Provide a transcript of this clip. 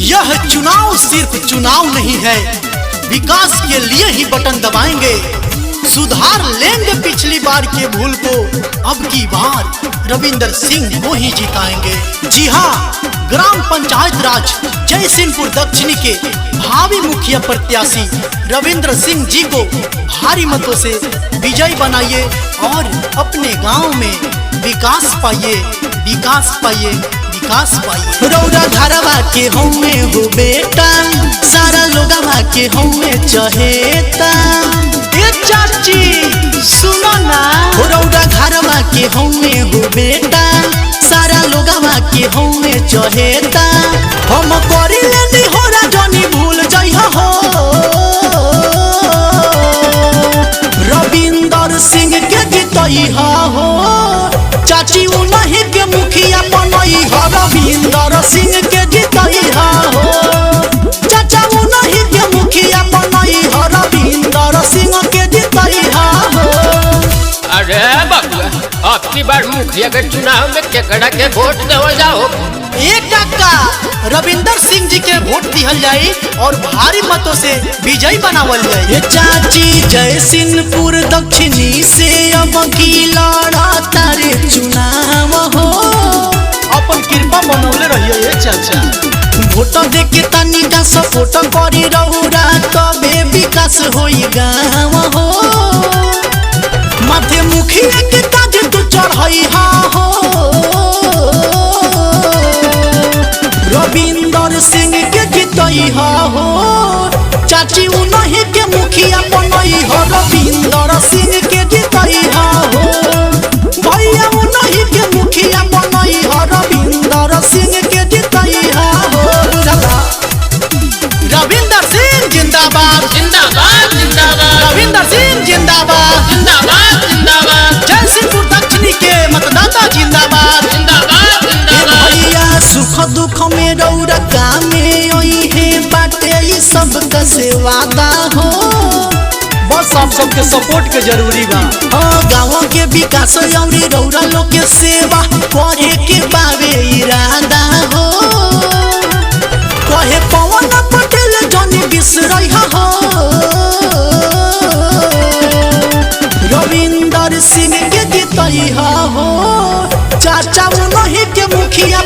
यह चुनाव सिर्फ चुनाव नहीं है, विकास के लिए ही बटन दबाएंगे। सुधार लेंगे पिछली बार के भूल को, अब की बार रविंदर सिंह को ही जिताएंगे। जी हाँ, ग्राम पंचायत राज जयसिंहपुर दक्षिणी के भावी मुखिया प्रत्याशी रविंदर सिंह जी को भारी मतों से विजयी बनाइए और अपने गांव में विकास पाइए, विकास पाइए, विकास पाइए। रौरा घरवा के हमें हो बेटा, सारा लोगवा के हमें चहेता। ए चाची सुनो ना, रौरा घरवा के हमें हो बेटा, सारा लोगवा के हमें चहेता। हम करी लेनी हो राजनी भूल जइहा हो, रविंदर सिंह के जितइहा हो। चाची उन्हीं के मुखिया बनई हो, रविंदर सिंह के जितइहा हो। चाचा उन्हीं के मुखिया बनई हो, रविंदर सिंह के जितइहा हो। अरे बाबू, अब की बार मुखिया के चुनाव में केकड़ा के वोट देवल जाओ। एक टक्का रविंदर सिंह जी के वोट दिहल जाई और भारी मतों से विजयी बनावल जाए। ये चाची जयसिंहपुर दक्षिणी से अब की लड़ा तारे चुनाव हो, अपन कृपा बनौले रहिए। ये चाचा वोट दे के तनी का सपोर्ट करी रहुरा, तबे विकास होई गाँव हो। माथे मुखिया के ताज तू चढ़ई हो, रविंदर सिंह के जितइहा हो। चाची उन्हीं के मुखिया बनई हो, रविंदर सिंह के जितइहा हो। भैया उन्हीं के मुखिया बनई हो, रविंदर सिंह के जितइहा हो। रविंदर सिंह जिंदाबाद, जिंदाबाद जिंदाबाद, रविंदर सिंह जिंदाबाद, जिंदाबाद जिंदाबाद, जयसिंहपुर दक्षिणी के मतदाता जिंदाबाद, जिंदाबाद जिंदाबाद। भैया सुख दुख में रौरा कामे ओई है बाटे, ई सबका से वादा हो। बस आप सबके सपोर्ट के जरूरी बा। गाँव के विकास और रौरा लोग के सेवा करे के बावे इरादा हो। कहे पवन पटेल जनी बिसरइहा हो, रविंदर सिंह के जितइहा हो। चाचा उन्हीं के मुखिया